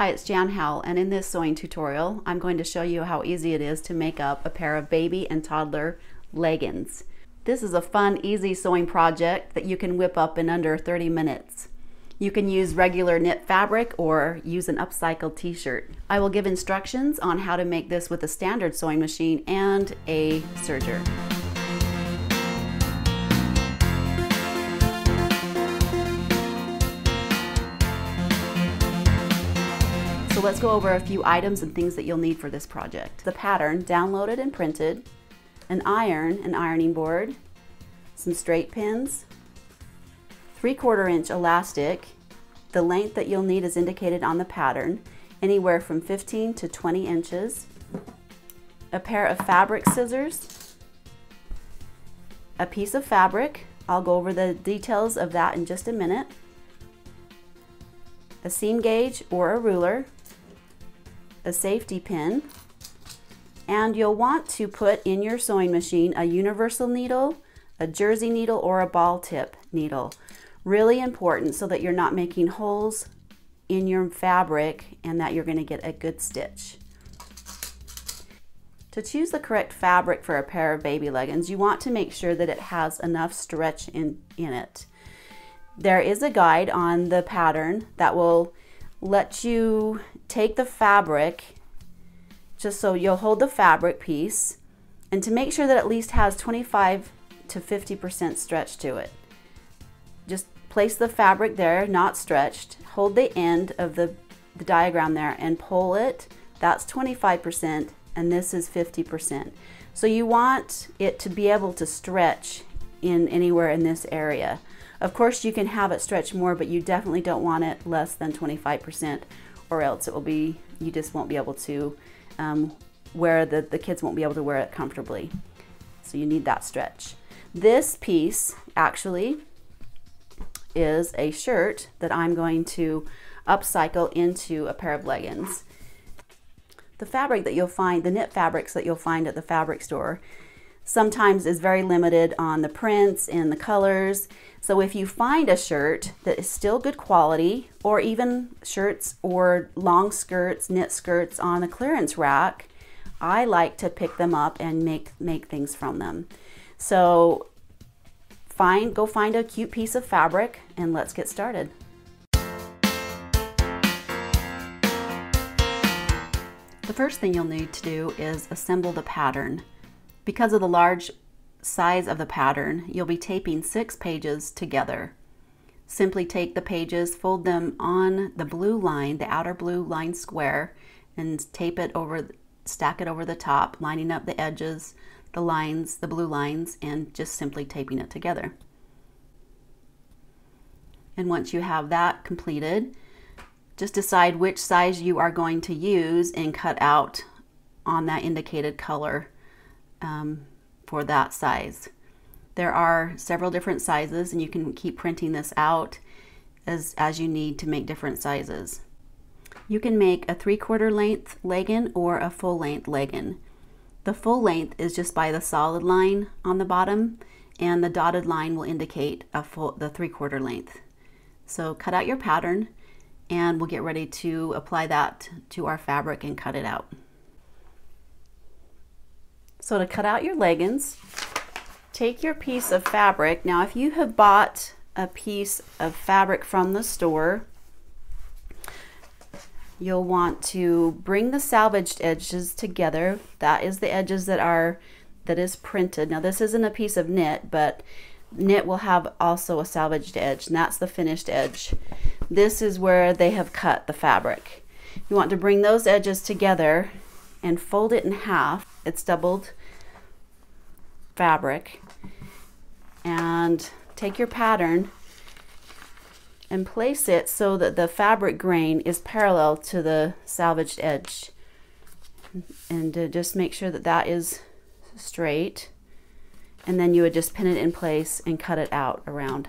Hi, it's Jan Howell, and in this sewing tutorial, I'm going to show you how easy it is to make up a pair of baby and toddler leggings. This is a fun, easy sewing project that you can whip up in under 30 minutes. You can use regular knit fabric or use an upcycled t-shirt. I will give instructions on how to make this with a standard sewing machine and a serger. So let's go over a few items and things that you'll need for this project. The pattern, downloaded and printed, an ironing board, some straight pins, 3/4 inch elastic. The length that you'll need is indicated on the pattern, anywhere from 15 to 20 inches, a pair of fabric scissors, a piece of fabric. I'll go over the details of that in just a minute, a seam gauge or a ruler, a safety pin, and you'll want to put in your sewing machine a universal needle, a jersey needle, or a ball tip needle. Really important so that you're not making holes in your fabric and that you're going to get a good stitch. To choose the correct fabric for a pair of baby leggings, you want to make sure that it has enough stretch in it. There is a guide on the pattern that will let you take the fabric, just so you'll hold the fabric piece, and to make sure that at least has 25 to 50% stretch to it. Just place the fabric there, not stretched, hold the end of the diagram there and pull it. That's 25% and this is 50%. So you want it to be able to stretch in anywhere in this area. Of course you can have it stretch more, but you definitely don't want it less than 25%, or else it will be, you just won't be able to wear, the kids won't be able to wear it comfortably. So you need that stretch. This piece actually is a shirt that I'm going to upcycle into a pair of leggings. The fabric that you'll find, the knit fabrics that you'll find at the fabric store, sometimes is very limited on the prints and the colors. So if you find a shirt that is still good quality, or even shirts or long skirts, knit skirts on a clearance rack, I like to pick them up and make things from them. So go find a cute piece of fabric and let's get started. The first thing you'll need to do is assemble the pattern. Because of the large size of the pattern, you'll be taping 6 pages together. Simply take the pages, fold them on the blue line, the outer blue line square, and tape it over, stack it over the top, lining up the edges, the lines, the blue lines, and just simply taping it together. And once you have that completed, just decide which size you are going to use and cut out on that indicated color for that size. There are several different sizes, and you can keep printing this out as you need to make different sizes. You can make a 3/4 length legging or a full length legging. The full length is just by the solid line on the bottom, and the dotted line will indicate the 3/4 length. So cut out your pattern and we'll get ready to apply that to our fabric and cut it out. So to cut out your leggings, take your piece of fabric. Now if you have bought a piece of fabric from the store, you'll want to bring the salvaged edges together. That is the edges that is printed. Now this isn't a piece of knit, but knit will have also a salvaged edge, and that's the finished edge. This is where they have cut the fabric. You want to bring those edges together and fold it in half. It's doubled fabric, and take your pattern and place it so that the fabric grain is parallel to the salvaged edge, and just make sure that that is straight, and then you would just pin it in place and cut it out around.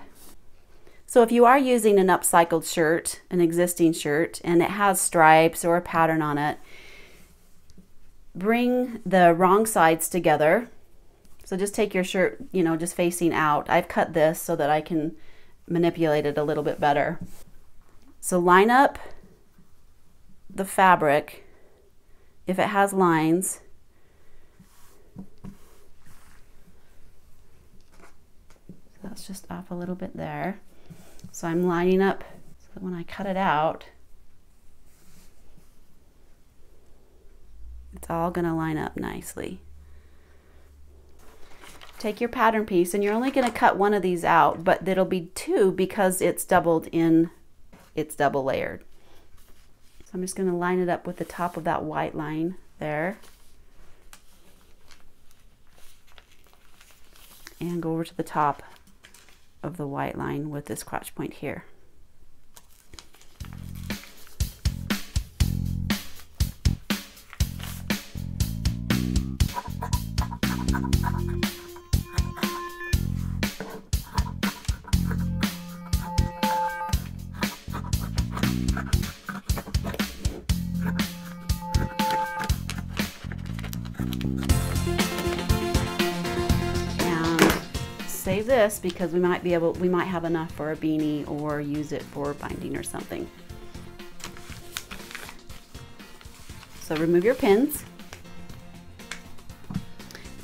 So if you are using an upcycled shirt, an existing shirt, and it has stripes or a pattern on it, bring the wrong sides together. So just take your shirt, just facing out. I've cut this so that I can manipulate it a little bit better. So line up the fabric, if it has lines, that's just off a little bit there. So I'm lining up so that when I cut it out, it's all going to line up nicely. Take your pattern piece, and you're only going to cut one of these out, but it'll be two because it's doubled in, it's double layered. So I'm just going to line it up with the top of that white line there. And go over to the top of the white line with this crotch point here. Save this because we might have enough for a beanie or use it for binding or something. So remove your pins,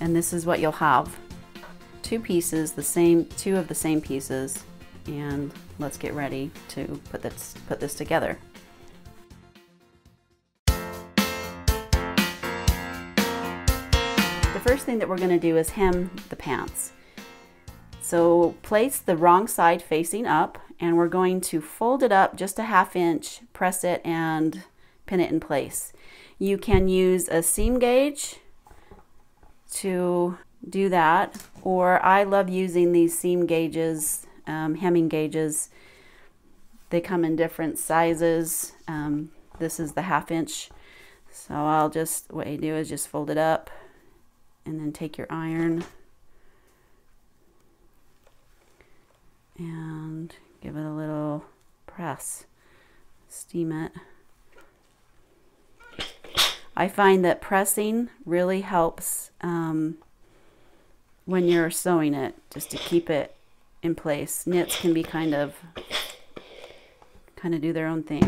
and this is what you'll have. Two pieces, two of the same pieces, and let's get ready to put this together. The first thing that we're going to do is hem the pants. So place the wrong side facing up, and we're going to fold it up just a 1/2 inch, press it, and pin it in place. You can use a seam gauge to do that, or I love using these seam gauges, hemming gauges. They come in different sizes. This is the 1/2 inch. So what you do is just fold it up and then take your iron and give it a little press, steam it. I find that pressing really helps when you're sewing it, just to keep it in place. Knits can be kind of do their own thing.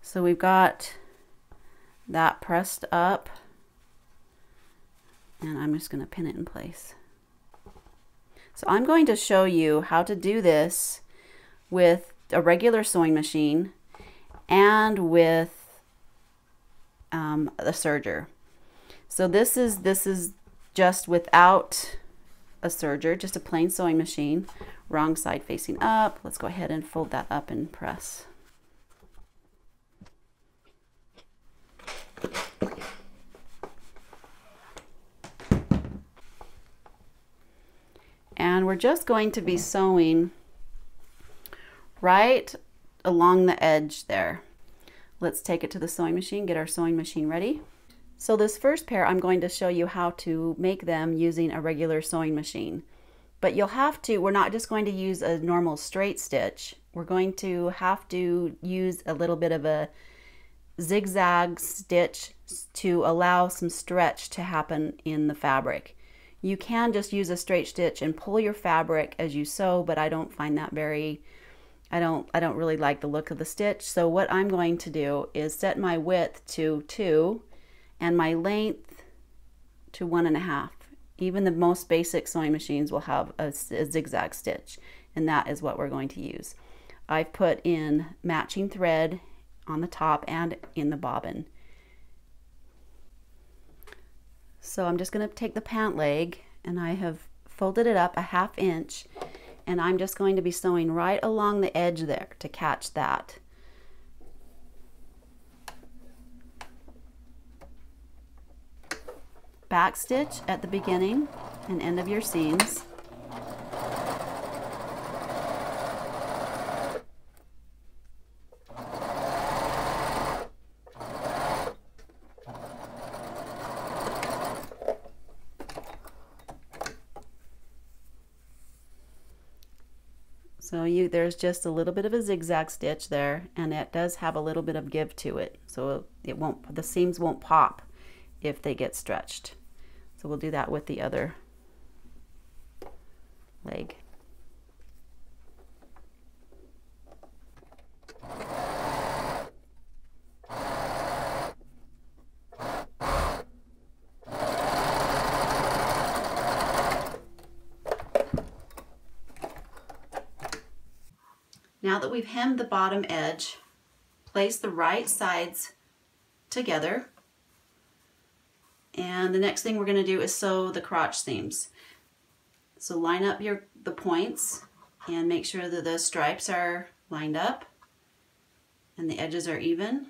So we've got that pressed up, and I'm just going to pin it in place. So I'm going to show you how to do this with a regular sewing machine and with the serger. So this is just without a serger, just a plain sewing machine, wrong side facing up. Let's go ahead and fold that up and press. And we're just going to be sewing right along the edge there. Let's take it to the sewing machine, get our sewing machine ready. So this first pair, I'm going to show you how to make them using a regular sewing machine. But you'll have to, we're not just going to use a normal straight stitch. We're going to have to use a little bit of a zigzag stitch to allow some stretch to happen in the fabric. You can just use a straight stitch and pull your fabric as you sew, but I don't find that very, I don't really like the look of the stitch. So what I'm going to do is set my width to 2 and my length to 1.5. Even the most basic sewing machines will have a zigzag stitch, and that is what we're going to use. I've put in matching thread on the top and in the bobbin. So I'm just going to take the pant leg, and I have folded it up a 1/2 inch, and I'm just going to be sewing right along the edge there to catch that. Back stitch at the beginning and end of your seams. So there's just a little bit of a zigzag stitch there, and it does have a little bit of give to it, so the seams won't pop if they get stretched. So we'll do that with the other leg. that we've hemmed the bottom edge, place the right sides together. And the next thing we're going to do is sew the crotch seams. So line up the points and make sure that the stripes are lined up and the edges are even.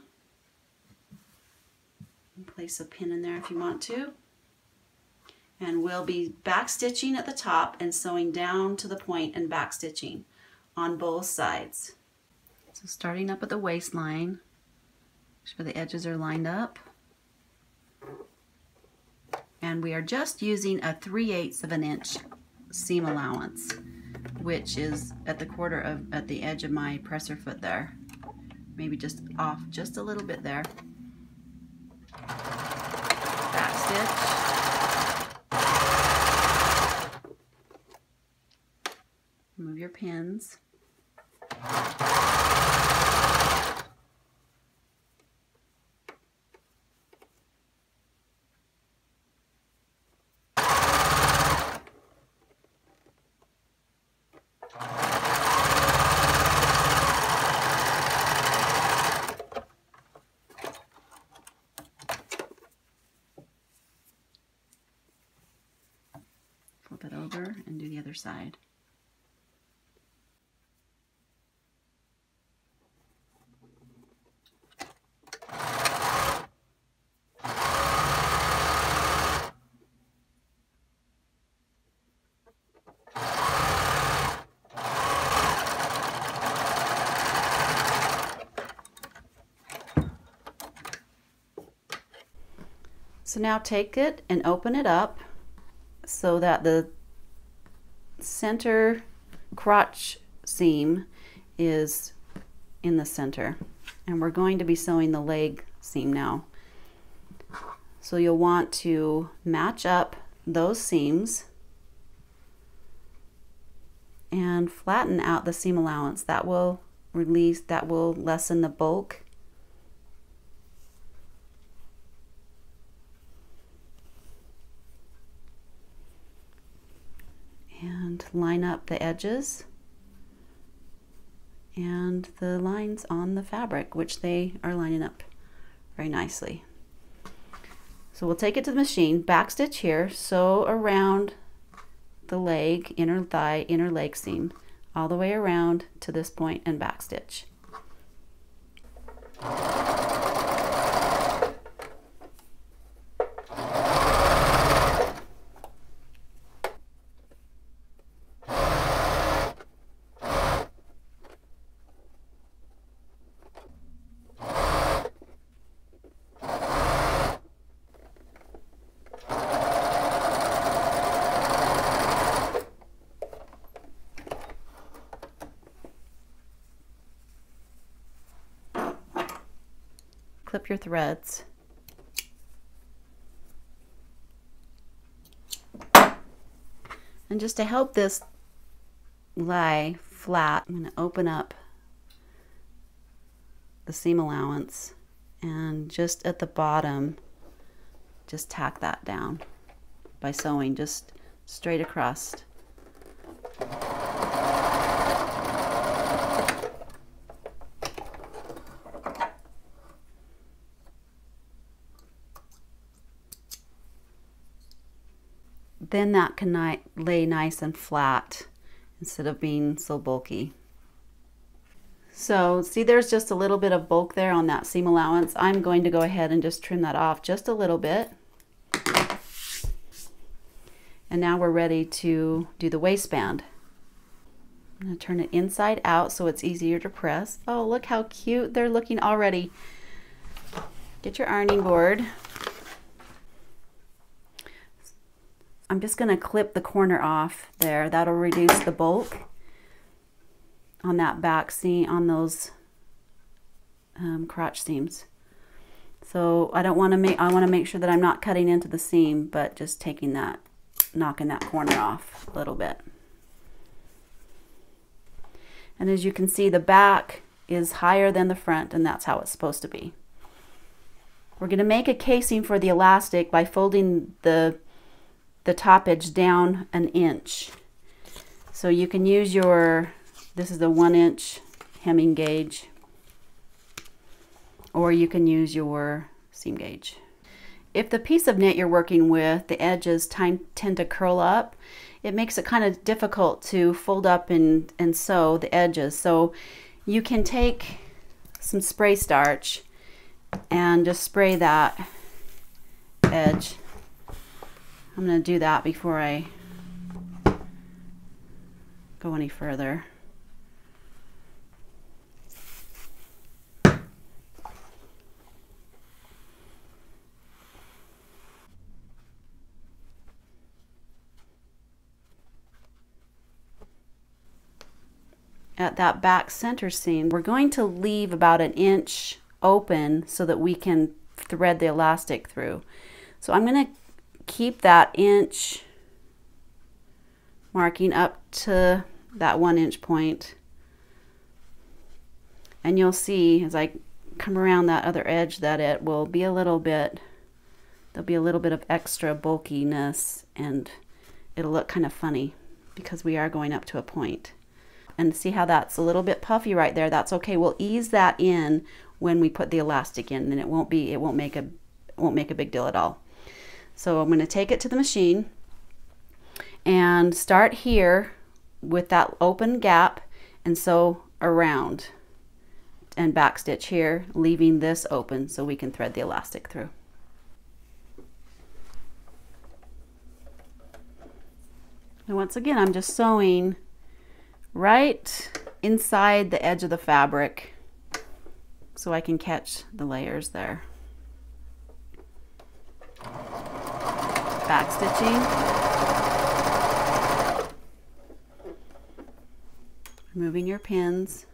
And place a pin in there if you want to. And we'll be back stitching at the top and sewing down to the point and back stitching on both sides. So starting up at the waistline, make sure the edges are lined up. And we are just using a 3/8 of an inch seam allowance, which is at the edge of my presser foot there. Maybe just off just a little bit there. Back stitch. Move your pins. Flip it over and do the other side. So now take it and open it up so that the center crotch seam is in the center. And we're going to be sewing the leg seam now. So you'll want to match up those seams and flatten out the seam allowance. That will lessen the bulk. And line up the edges and the lines on the fabric, which they are lining up very nicely. So we'll take it to the machine, backstitch here, sew around the leg, inner thigh, inner leg seam, all the way around to this point and backstitch. Clip your threads. And just to help this lie flat, I'm going to open up the seam allowance and just at the bottom, just tack that down by sewing just straight across. Then that can lay nice and flat instead of being so bulky. So see, there's just a little bit of bulk there on that seam allowance. I'm going to go ahead and just trim that off just a little bit. And now we're ready to do the waistband. I'm going to turn it inside out so it's easier to press. Oh, look how cute they're looking already. Get your ironing board. I'm just going to clip the corner off there. That'll reduce the bulk on that back seam, on those crotch seams. So I want to make sure that I'm not cutting into the seam, but just taking that, knocking that corner off a little bit. And as you can see, the back is higher than the front, and that's how it's supposed to be. We're going to make a casing for the elastic by folding the top edge down 1 inch. So you can use this is the 1 inch hemming gauge, or you can use your seam gauge. If the piece of knit you're working with, the edges tend to curl up, it makes it kind of difficult to fold up and sew the edges. So you can take some spray starch and just spray that edge. I'm going to do that before I go any further. At that back center seam, we're going to leave about 1 inch open so that we can thread the elastic through. So I'm going to keep that inch marking up to that 1 inch point, and you'll see as I come around that other edge that it will be a little bit, there'll be a little bit of extra bulkiness, and it'll look kind of funny because we are going up to a point. And see how that's a little bit puffy right there? That's okay. We'll ease that in when we put the elastic in, and it won't make a big deal at all. So I'm going to take it to the machine and start here with that open gap and sew around and back stitch here, leaving this open so we can thread the elastic through. And once again, I'm just sewing right inside the edge of the fabric so I can catch the layers there. Back stitching, removing your pins.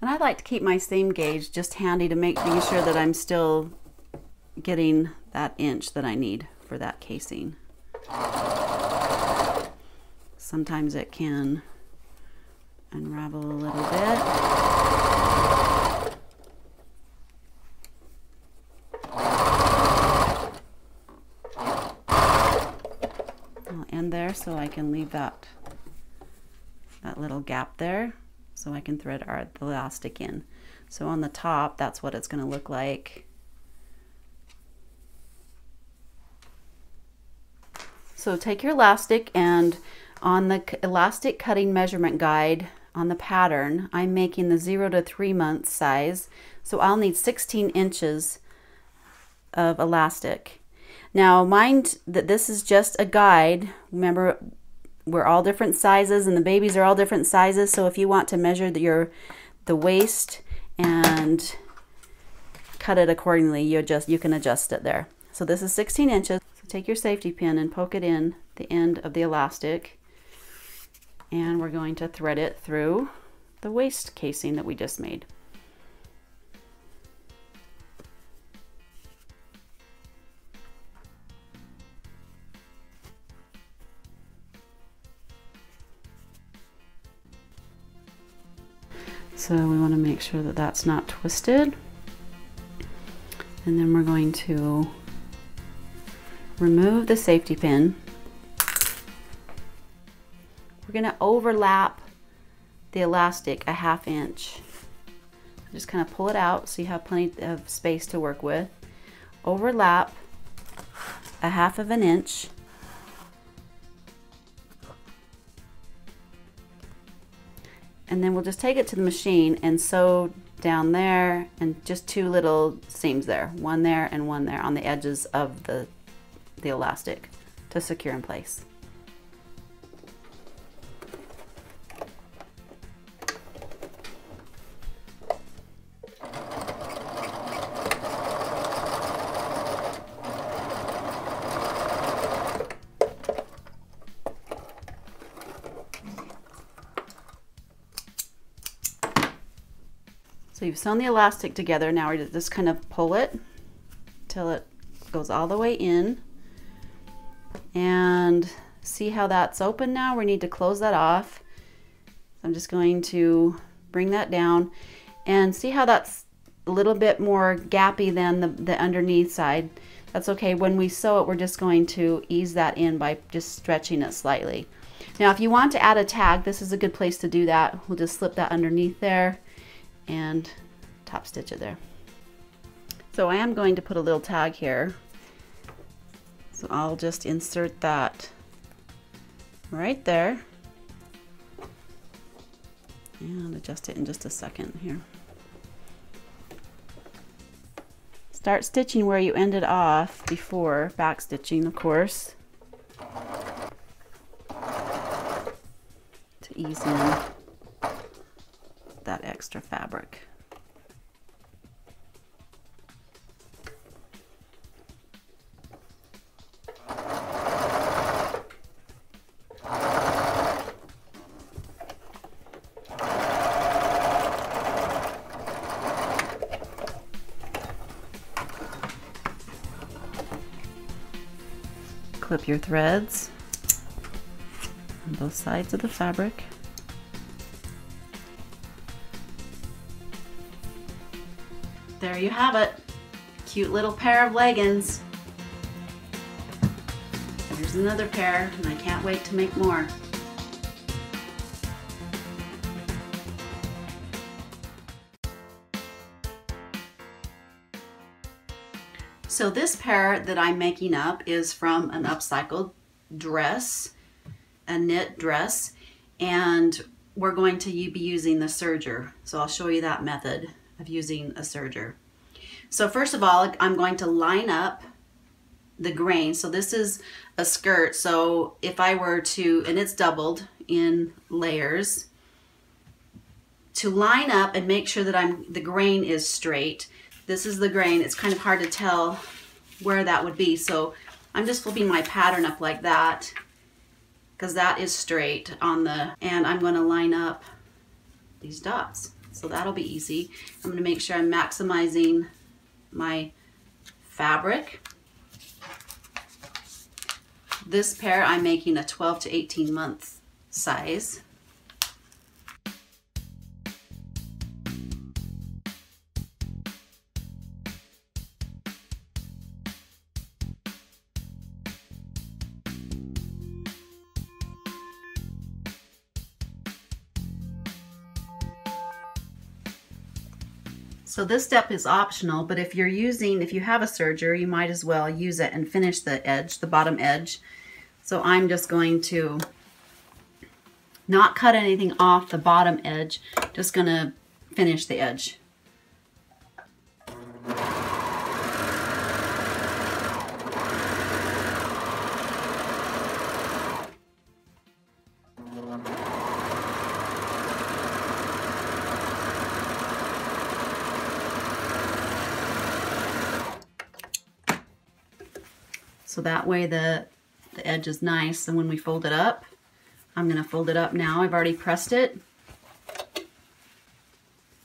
And I like to keep my seam gauge just handy to make sure that I'm still getting that inch that I need for that casing. Sometimes it can unravel a little bit. I'll end there so I can leave that little gap there so I can thread the elastic in. So on the top, that's what it's going to look like. So take your elastic, and on the elastic cutting measurement guide on the pattern, I'm making the 0 to 3 month size. So I'll need 16 inches of elastic. Now mind that this is just a guide. Remember, we're all different sizes and the babies are all different sizes. So if you want to measure the waist and cut it accordingly, you can adjust it there. So this is 16 inches. So take your safety pin and poke it in the end of the elastic, and we're going to thread it through the waist casing that we just made. So we want to make sure that that's not twisted, and then we're going to remove the safety pin. We're going to overlap the elastic a 1/2 inch. Just kind of pull it out so you have plenty of space to work with. Overlap a 1/2 inch. And then we'll just take it to the machine and sew down there, and just 2 little seams there, one there and one there on the edges of the elastic to secure in place. So you've sewn the elastic together. Now we're just kind of pull it till it goes all the way in, and see how that's open now. We need to close that off. I'm just going to bring that down and see how that's a little bit more gappy than the underneath side. That's okay. When we sew it, we're just going to ease that in by just stretching it slightly. Now if you want to add a tag, this is a good place to do that. We'll just slip that underneath there and top stitch it there. So I am going to put a little tag here. So I'll just insert that right there and adjust it in just a second here. Start stitching where you ended off before, back stitching of course, to ease in that extra fabric. Clip your threads on both sides of the fabric. There you have it. Cute little pair of leggings. There's another pair, and I can't wait to make more. So this pair that I'm making up is from an upcycled dress, a knit dress, and we're going to be using the serger. So I'll show you that method of using a serger. So first of all, I'm going to line up the grain. So this is a skirt. So if I were to, and it's doubled in layers, to line up and make sure that the grain is straight. This is the grain. It's kind of hard to tell where that would be. So I'm just flipping my pattern up like that because that is straight on the, and I'm going to line up these dots. So that'll be easy. I'm going to make sure I'm maximizing my fabric. This pair I'm making a 12 to 18 month size. So this step is optional, but if you have a serger, you might as well use it and finish the edge, the bottom edge. So I'm just going to not cut anything off the bottom edge, just gonna finish the edge. So that way the edge is nice, and when we fold it up, I'm going to fold it up now. I've already pressed it,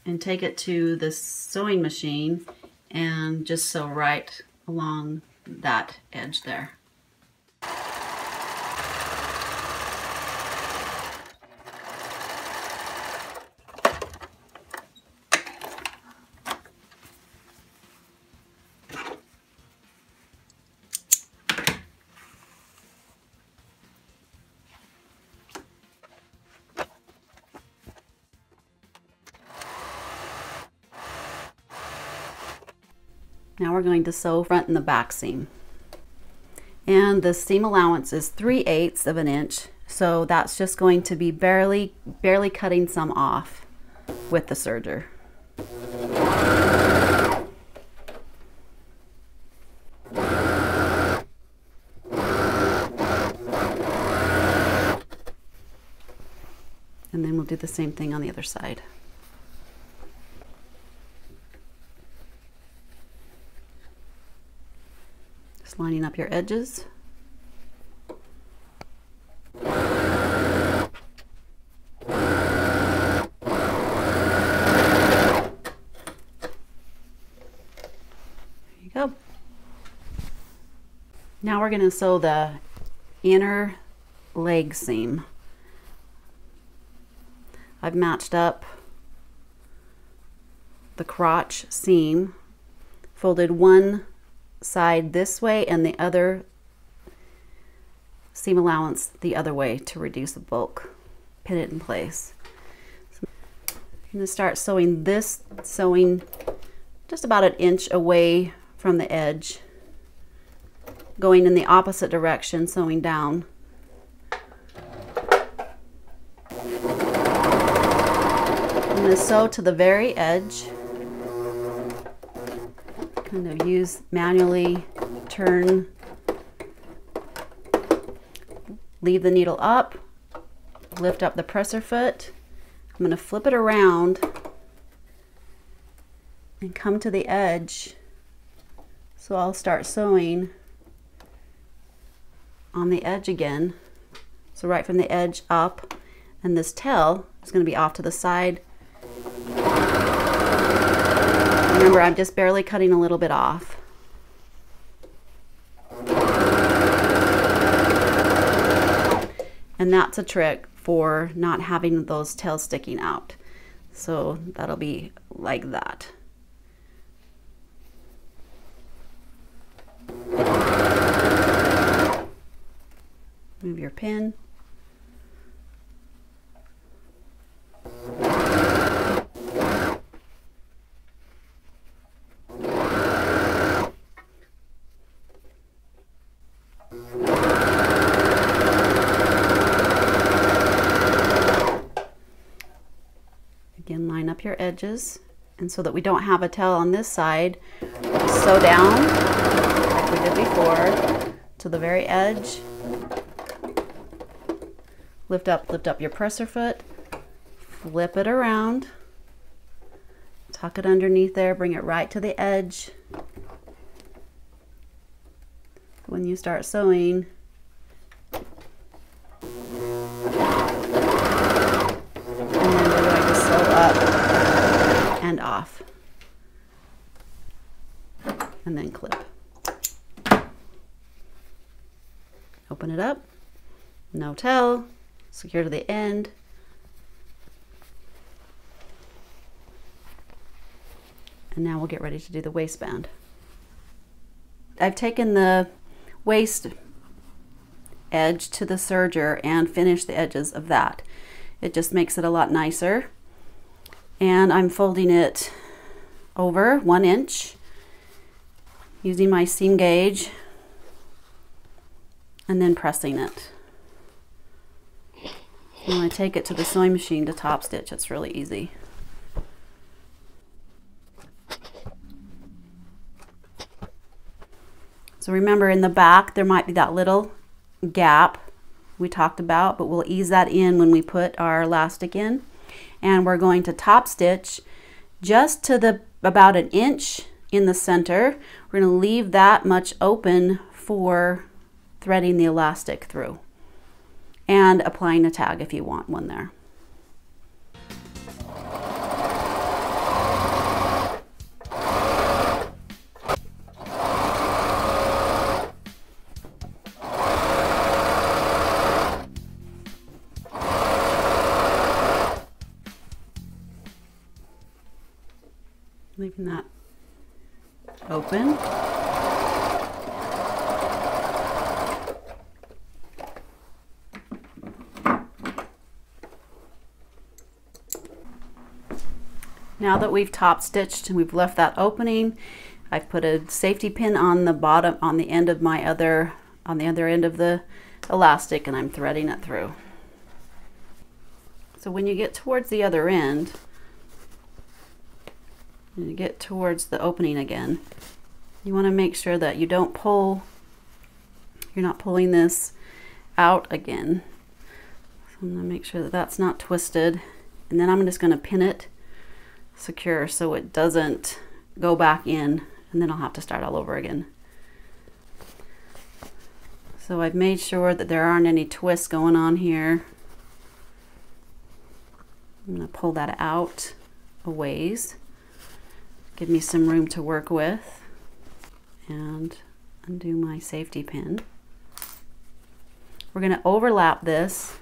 and take it to the sewing machine and just sew right along that edge there. Now we're going to sew front and the back seam. And the seam allowance is 3/8 of an inch. So that's just going to be barely cutting some off with the serger. And then we'll do the same thing on the other side. Lining up your edges. There you go. Now we're going to sew the inner leg seam. I've matched up the crotch seam, folded one side this way and the other seam allowance the other way to reduce the bulk. Pin it in place. So I'm going to start sewing this, just about an inch away from the edge, going in the opposite direction, sewing down. I'm going to sew to the very edge, kind of manually turn, leave the needle up, lift up the presser foot. I'm going to flip it around and come to the edge. So I'll start sewing on the edge again. So right from the edge up, and this tail is going to be off to the side. Remember, I'm just barely cutting a little bit off. And that's a trick for not having those tails sticking out. So that'll be like that. Move your pin. Again, line up your edges, and so that we don't have a tail on this side, sew down like we did before to the very edge. Lift up your presser foot, flip it around, tuck it underneath there, bring it right to the edge. When you start sewing, and then we're going to sew up and off, and then clip. Open it up, no tail, secure to the end. And now we'll get ready to do the waistband. I've taken the waist edge to the serger and finished the edges of that. It just makes it a lot nicer. And I'm folding it over 1 inch using my seam gauge and then pressing it. When I take it to the sewing machine to top stitch, it's really easy. So remember, in the back there might be that little gap we talked about, but we'll ease that in when we put our elastic in. And we're going to top stitch just to about 1 inch in the center. We're going to leave that much open for threading the elastic through, and applying a tag if you want one there. Leaving that open. Now that we've top stitched and we've left that opening, I've put a safety pin on the bottom, on the end of my other end of the elastic, and I'm threading it through. So when you get towards the other end, and you get towards the opening again, you want to make sure that you don't pull, you're not pulling this out again. So I'm going to make sure that that's not twisted, and then I'm just going to pin it secure so it doesn't go back in, and then I'll have to start all over again. So I've made sure that there aren't any twists going on here. I'm going to pull that out a ways, give me some room to work with, and undo my safety pin. We're going to overlap this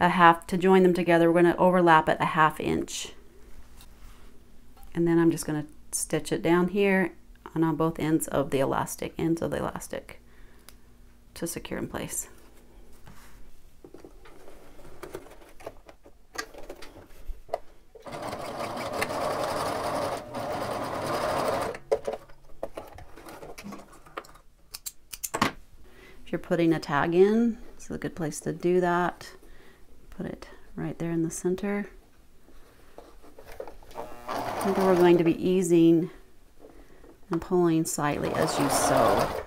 to join them together. We're going to overlap it 1/2 inch. And then I'm just going to stitch it down here and on both ends of the elastic, to secure in place. If you're putting a tag in, it's a good place to do that. Put it right there in the center. And we're going to be easing and pulling slightly as you sew.